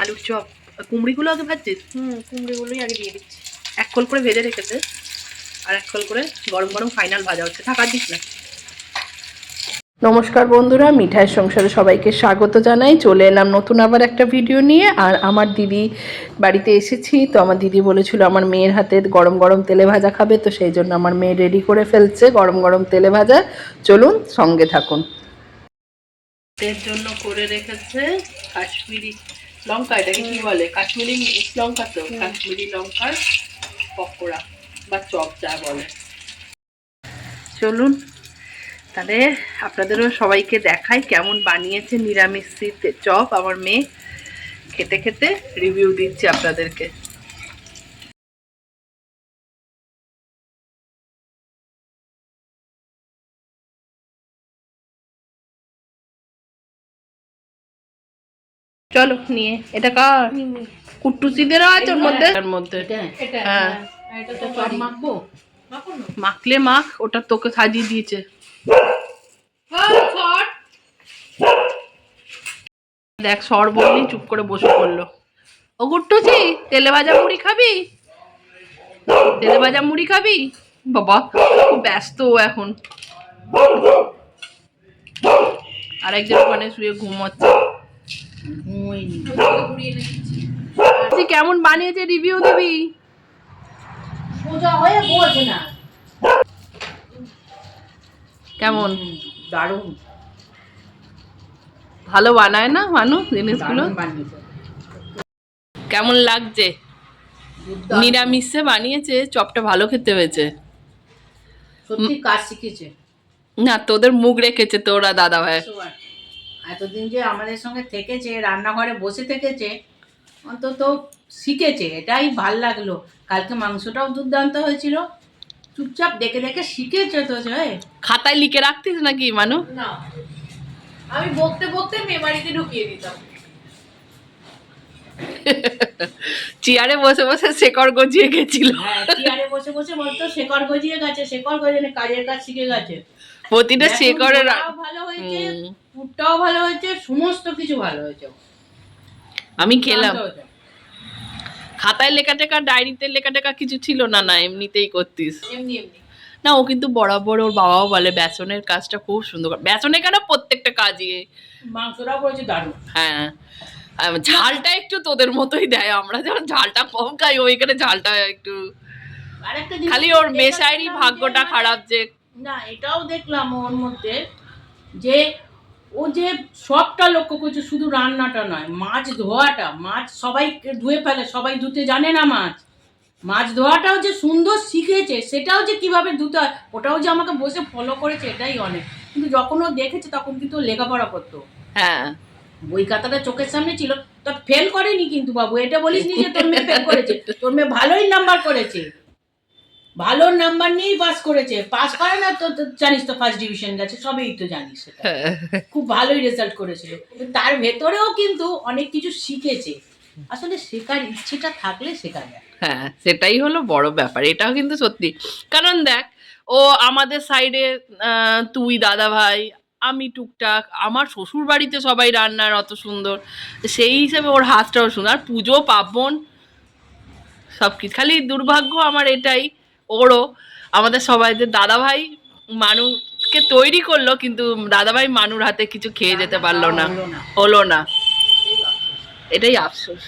আলুর চপ। কুমড়িগুলো আগে ভাজছিস? কুমড়িগুলোই আগে দিয়ে দিচ্ছি। এক কল করে ভেজে রেখেছে, আর এক কল করে গরম গরম ফাইনাল ভাজা হচ্ছে। থাকার দিস না। নমস্কার বন্ধুরা, মিঠাইয়ের সংসারে সবাইকে স্বাগত জানাই। চলে এলাম নতুন আবার একটা ভিডিও নিয়ে। আর আমার দিদি বাড়িতে এসেছি, তো আমার দিদি বলেছিল আমার মেয়ের হাতে গরম গরম তেলে ভাজা খাবে, তো সেই জন্য আমার মেয়ে রেডি করে ফেলছে গরম গরম তেলে ভাজা। চলুন সঙ্গে থাকুন। এর জন্য করে রেখেছে কাশ্মীরি লঙ্কা, এটাকে কি বলে? কাশ্মীরি লঙ্কা, তো কাশ্মীরি লঙ্কার পকোড়া বা চপ যা বলে। চলুন তাহলে আপনাদেরও সবাইকে দেখাই কেমন বানিয়েছে নিরামিষ চপ আমার মেয়ে। খেতে খেতে রিভিউ দিচ্ছি আপনাদেরকে। চলো নিয়ে এটা কার কুট্টুসিদেরও আছে ওর মধ্যে। এর মধ্যে হ্যাঁ, মাখলে মাখ, ওটা তোকে সাজিয়ে দিয়েছে। দেখ সর বললি চুপ করে বসে পড়লো। ও গুট্টুসি, তেলে ভাজা মুড়ি খাবি? তেলে ভাজা মুড়ি খাবি? বাবা খুব ব্যস্ত এখন। আরেকজন ওখানে শুয়ে ঘুমোচ্ছে। কেমন বানিয়েছে রিভিউ দিবি? কেমন? দারুণ ভালো বানায় না মানুষ জিনিসগুলো? কেমন লাগছে? নিরামিষে বানিয়েছে, চপটা ভালো খেতে হয়েছে। সত্যি কাজ শিখেছে না, তোদের মুখ রেখেছে তোরা দাদা ভাই। এতদিন যে আমাদের সঙ্গে থেকেছে, রান্নাঘরে বসে থেকেছে, অন্তত শিখেছে, এটাই ভাল লাগলো। কালকে মাংসটাও দুর্দান্ত হয়েছিল। চুপচাপ দেখে দেখে শিখেছে তো। খাতায় লিখে রাখতিস নাকি মানু? না, আমি বকতে বকতে মেয়ে বাড়িতে ঢুকিয়ে দিতাম। চেয়ারে বসে বসে শেকড় গজিয়ে গেছিল। হ্যাঁ, চেয়ারে বসে বসে বলতো শেকড় গজিয়ে গেছে, শেকড় গজিয়ে কাজের কাজ শিখে গেছে। প্রতিটা শেকড়ের ভালো হয়েছে, পুরটাও ভালো হয়েছে, সমস্ত কিছু ভালো হয়েছে। আমি খেলাম। খাতায় লেখা টেখা, ডায়েরিতে লেখা টেখা কিছু ছিল না? না এমনিতেই করতিস? এমনি এমনি। না, ও কিন্তু বরাবর ওর বাবাও বলে বেসনের কাজটা খুব সুন্দর। বেসনে কেন, প্রত্যেকটা কাজই। মাংসটাও করেছে দারুণ। হ্যাঁ, ঝালটা একটু তোদের মতোই দেয়। আমরা যখন ঝালটা কম খাই, ওইখানে ঝালটা একটু। খালি ওর মেশাইরই ভাগ্যটা খারাপ যে। না, এটাও দেখলাম ওর মধ্যে যে ও যে সবটা লক্ষ্য করছে, শুধু রান্নাটা নয়, মাছ ধোয়াটা। মাছ সবাই ধুয়ে ফেলে, সবাই ধুতে জানে না মাছ। মাছ ধোয়াটাও যে সুন্দর শিখেছে, সেটাও যে কিভাবে ধুতে হয় ওটাও যে আমাকে বসে ফলো করেছে, এটাই অনেক। কিন্তু যখন ও দেখেছে তখন কিন্তু লেখাপড়া করতো। হ্যাঁ, বই খাতাটা চোখের সামনে ছিল, তো ফেল করেনি কিন্তু বাবু। এটা বলিস নি যে তোর মেয়ে ফেল করেছে। তোর মেয়ে ভালোই নাম্বার করেছে, ভালো নাম্বার নিয়েই পাস করেছে। পাস করে না তো জানিস তো, ফার্স্ট ডিভিশন গেছে, সবই তো জানিস। খুব ভালোই রেজাল্ট করেছিল। তার ভেতরেও কিন্তু অনেক কিছু শিখেছে। আসলে শেখার ইচ্ছেটা থাকলে শেখা যায়। হ্যাঁ, সেটাই হলো বড় ব্যাপার। এটাও কিন্তু সত্যি। কারণ দেখ, ও আমাদের সাইডে তুই দাদা ভাই, আমি টুকটাক, আমার শ্বশুর বাড়িতে সবাই রান্নার অত সুন্দর, সেই হিসেবে ওর হাতটাও সুন্দর। আর পুজো পার্বণ সব কিছু। খালি দুর্ভাগ্য আমার এটাই, ওরও আমাদের সবাইদের দাদা ভাই মানুষকে তৈরি করলো, কিন্তু দাদা ভাই মানুর হাতে কিছু খেয়ে যেতে পারলো না, হলো না। এটাই আফসোস।